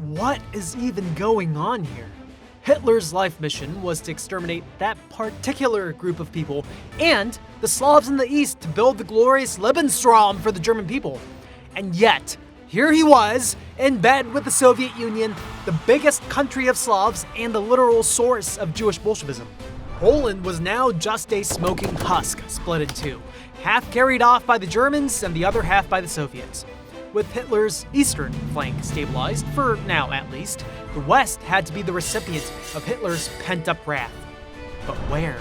what is even going on here? Hitler's life mission was to exterminate that particular group of people and the Slavs in the east to build the glorious Lebensraum for the German people. And yet, here he was, in bed with the Soviet Union, the biggest country of Slavs and the literal source of Jewish Bolshevism. Poland was now just a smoking husk split in two, half carried off by the Germans and the other half by the Soviets. With Hitler's eastern flank stabilized, for now at least, the West had to be the recipient of Hitler's pent-up wrath. But where?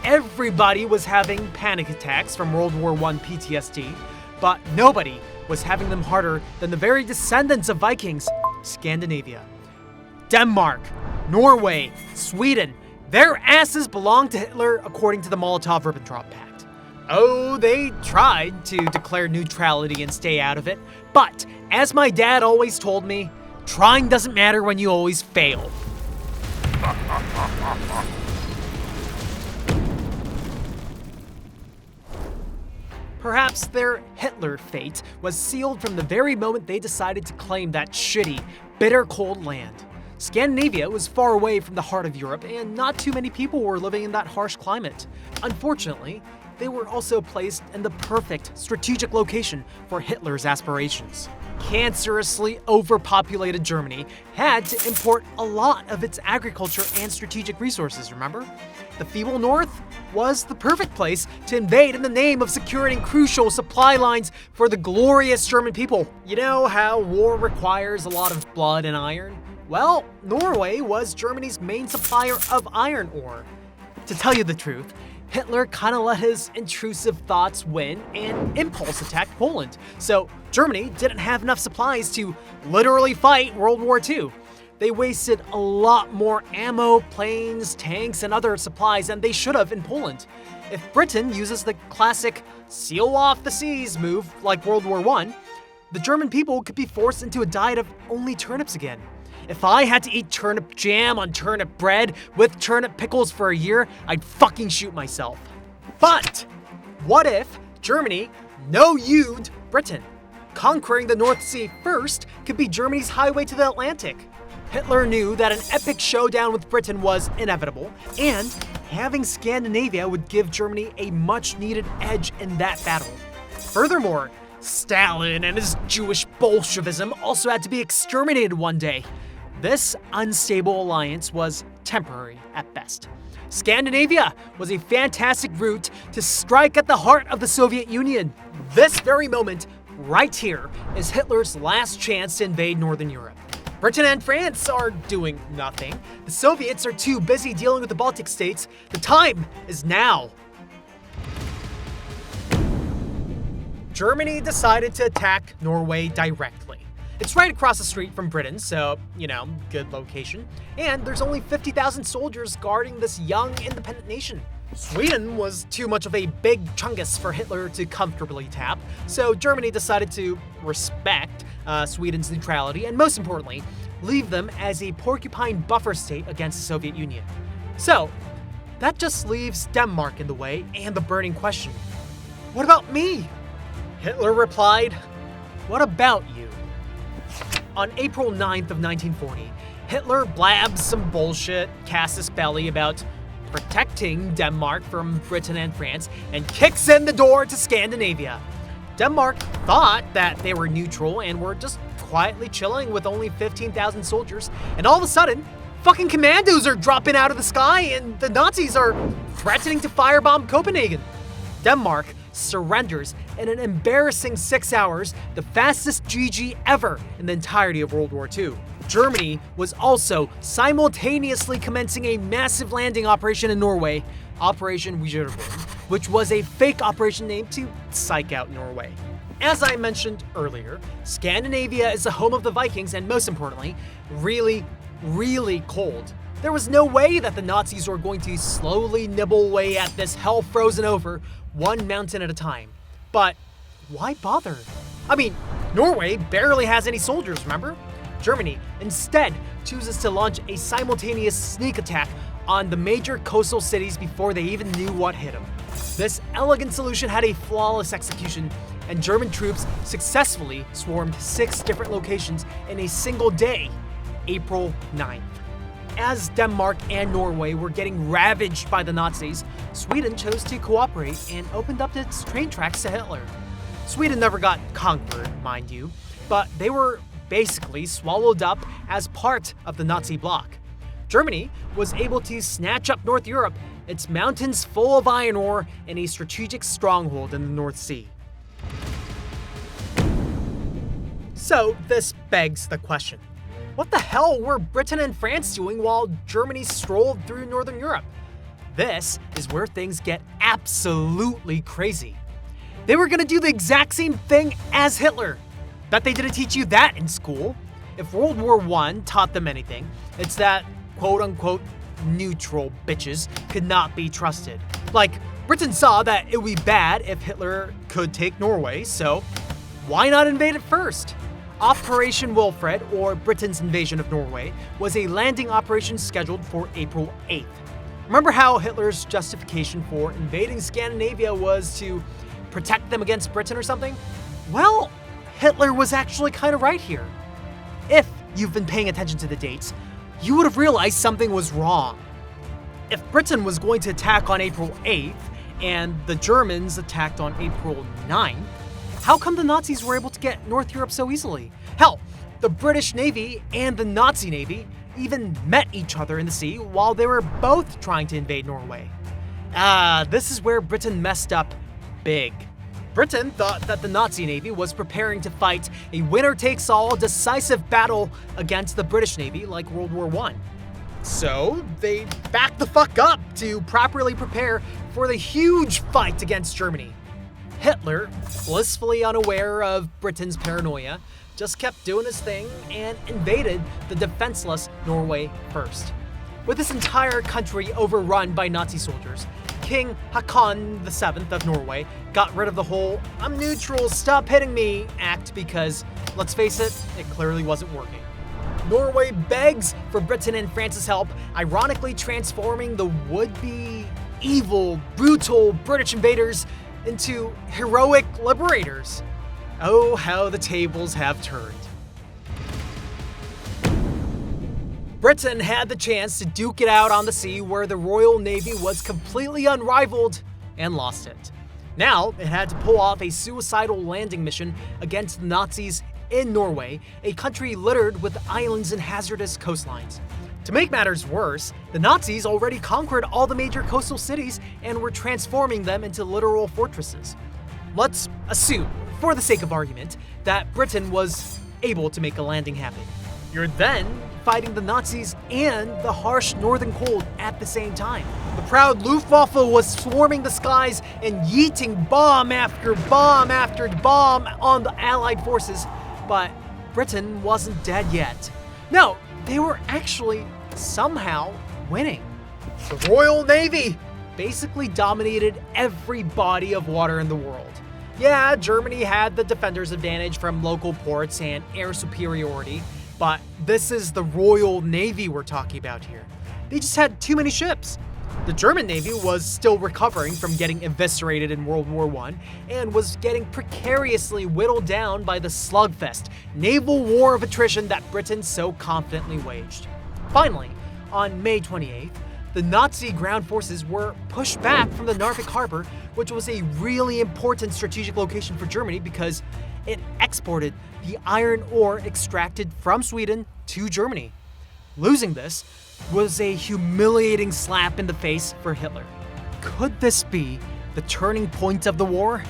Everybody was having panic attacks from World War I PTSD, but nobody was having them harder than the very descendants of Vikings, Scandinavia. Denmark, Norway, Sweden, their asses belonged to Hitler according to the Molotov-Ribbentrop Pact. Oh, they tried to declare neutrality and stay out of it, but as my dad always told me, trying doesn't matter when you always fail. Perhaps their Hitler fate was sealed from the very moment they decided to claim that shitty, bitter cold land. Scandinavia was far away from the heart of Europe, and not too many people were living in that harsh climate. Unfortunately, they were also placed in the perfect strategic location for Hitler's aspirations. Cancerously overpopulated Germany had to import a lot of its agriculture and strategic resources, remember? The feeble North was the perfect place to invade in the name of securing crucial supply lines for the glorious German people. You know how war requires a lot of blood and iron? Well, Norway was Germany's main supplier of iron ore. To tell you the truth, Hitler kind of let his intrusive thoughts win and impulse attacked Poland. So Germany didn't have enough supplies to literally fight World War II. They wasted a lot more ammo, planes, tanks, and other supplies than they should have in Poland. If Britain uses the classic seal off the seas move like World War I, the German people could be forced into a diet of only turnips again. If I had to eat turnip jam on turnip bread with turnip pickles for a year, I'd fucking shoot myself. But what if Germany no-you'd Britain? Conquering the North Sea first could be Germany's highway to the Atlantic. Hitler knew that an epic showdown with Britain was inevitable, and having Scandinavia would give Germany a much-needed edge in that battle. Furthermore, Stalin and his Jewish Bolshevism also had to be exterminated one day. This unstable alliance was temporary at best. Scandinavia was a fantastic route to strike at the heart of the Soviet Union. This very moment, right here, is Hitler's last chance to invade Northern Europe. Britain and France are doing nothing. The Soviets are too busy dealing with the Baltic states. The time is now. Germany decided to attack Norway directly. It's right across the street from Britain, so, good location. And there's only 50,000 soldiers guarding this young, independent nation. Sweden was too much of a big chungus for Hitler to comfortably tap, so Germany decided to respect Sweden's neutrality and, most importantly, leave them as a porcupine buffer state against the Soviet Union. So, that just leaves Denmark in the way and the burning question. What about me? Hitler replied, "What about you?" On April 9th of 1940, Hitler blabs some bullshit, casus belli about protecting Denmark from Britain and France, and kicks in the door to Scandinavia. Denmark thought that they were neutral and were just quietly chilling with only 15,000 soldiers, and all of a sudden, fucking commandos are dropping out of the sky and the Nazis are threatening to firebomb Copenhagen. Denmark surrenders in an embarrassing 6 hours, the fastest GG ever in the entirety of World War II. Germany was also simultaneously commencing a massive landing operation in Norway, Operation Weserübung, which was a fake operation named to psych out Norway. As I mentioned earlier, Scandinavia is the home of the Vikings and, most importantly, really, really cold. There was no way that the Nazis were going to slowly nibble away at this hell frozen over, one mountain at a time. But why bother? I mean, Norway barely has any soldiers, remember? Germany instead chooses to launch a simultaneous sneak attack on the major coastal cities before they even knew what hit them. This elegant solution had a flawless execution, and German troops successfully swarmed 6 different locations in a single day, April 9th. As Denmark and Norway were getting ravaged by the Nazis, Sweden chose to cooperate and opened up its train tracks to Hitler. Sweden never got conquered, mind you, but they were basically swallowed up as part of the Nazi bloc. Germany was able to snatch up North Europe, its mountains full of iron ore, and a strategic stronghold in the North Sea. So this begs the question. What the hell were Britain and France doing while Germany strolled through Northern Europe? This is where things get absolutely crazy. They were gonna do the exact same thing as Hitler. Bet they didn't teach you that in school. If World War I taught them anything, it's that quote-unquote neutral bitches could not be trusted. Like, Britain saw that it would be bad if Hitler could take Norway, so why not invade it first? Operation Wilfred, or Britain's invasion of Norway, was a landing operation scheduled for April 8th. Remember how Hitler's justification for invading Scandinavia was to protect them against Britain or something? Well, Hitler was actually kind of right here. If you've been paying attention to the dates, you would have realized something was wrong. If Britain was going to attack on April 8th, and the Germans attacked on April 9th, how come the Nazis were able to get North Europe so easily? Hell, the British Navy and the Nazi Navy even met each other in the sea while they were both trying to invade Norway. This is where Britain messed up big. Britain thought that the Nazi Navy was preparing to fight a winner-takes-all decisive battle against the British Navy like World War I. So they backed the fuck up to properly prepare for the huge fight against Germany. Hitler, blissfully unaware of Britain's paranoia, just kept doing his thing and invaded the defenseless Norway first. With this entire country overrun by Nazi soldiers, King Haakon VII of Norway got rid of the whole "I'm neutral, stop hitting me" act because, let's face it clearly wasn't working. Norway begs for Britain and France's help, ironically transforming the would-be evil, brutal British invaders into heroic liberators. Oh, how the tables have turned. Britain had the chance to duke it out on the sea where the Royal Navy was completely unrivaled and lost it. Now, it had to pull off a suicidal landing mission against the Nazis in Norway, a country littered with islands and hazardous coastlines. To make matters worse, the Nazis already conquered all the major coastal cities and were transforming them into literal fortresses. Let's assume, for the sake of argument, that Britain was able to make a landing happen. You're then fighting the Nazis and the harsh northern cold at the same time. The proud Luftwaffe was swarming the skies and yeeting bomb after bomb after bomb on the Allied forces, but Britain wasn't dead yet. No, they were actually somehow winning. The Royal Navy basically dominated every body of water in the world. Yeah, Germany had the defender's advantage from local ports and air superiority, but this is the Royal Navy we're talking about here. They just had too many ships. The German Navy was still recovering from getting eviscerated in World War I and was getting precariously whittled down by the slugfest, naval war of attrition that Britain so confidently waged. Finally, on May 28th, the Nazi ground forces were pushed back from the Narvik harbor, which was a really important strategic location for Germany because it exported the iron ore extracted from Sweden to Germany. Losing this was a humiliating slap in the face for Hitler. Could this be the turning point of the war?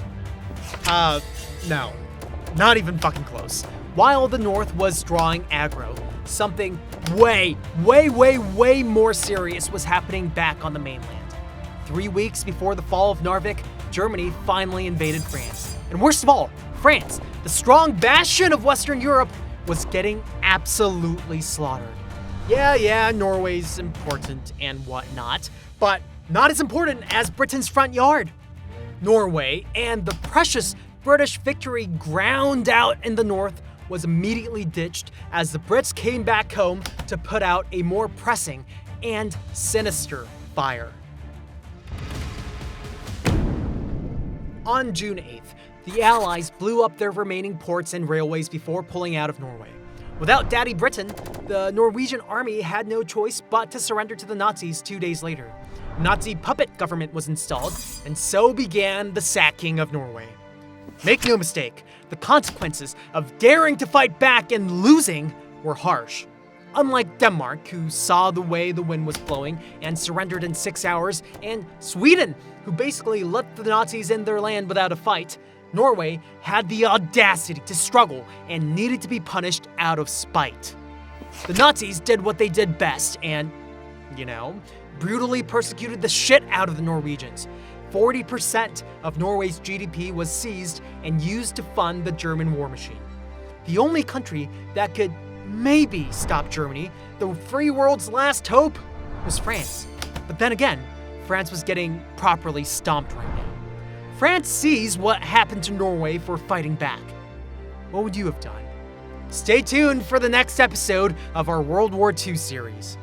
No. Not even fucking close. While the North was drawing aggro, something way more serious was happening back on the mainland. 3 weeks before the fall of Narvik, Germany finally invaded France. And worst of all, France, the strong bastion of Western Europe, was getting absolutely slaughtered. Yeah, Norway's important and whatnot, but not as important as Britain's front yard. Norway and the precious British victory ground out in the north was immediately ditched as the Brits came back home to put out a more pressing and sinister fire. On June 8th, the Allies blew up their remaining ports and railways before pulling out of Norway. Without Daddy Britain, the Norwegian army had no choice but to surrender to the Nazis 2 days later. Nazi puppet government was installed, and so began the sacking of Norway. Make no mistake, the consequences of daring to fight back and losing were harsh. Unlike Denmark, who saw the way the wind was blowing and surrendered in 6 hours, and Sweden, who basically let the Nazis in their land without a fight, Norway had the audacity to struggle and needed to be punished out of spite. The Nazis did what they did best and, brutally persecuted the shit out of the Norwegians. 40% of Norway's GDP was seized and used to fund the German war machine. The only country that could maybe stop Germany, the free world's last hope, was France. But then again, France was getting properly stomped right now. France sees what happened to Norway for fighting back. What would you have done? Stay tuned for the next episode of our World War II series.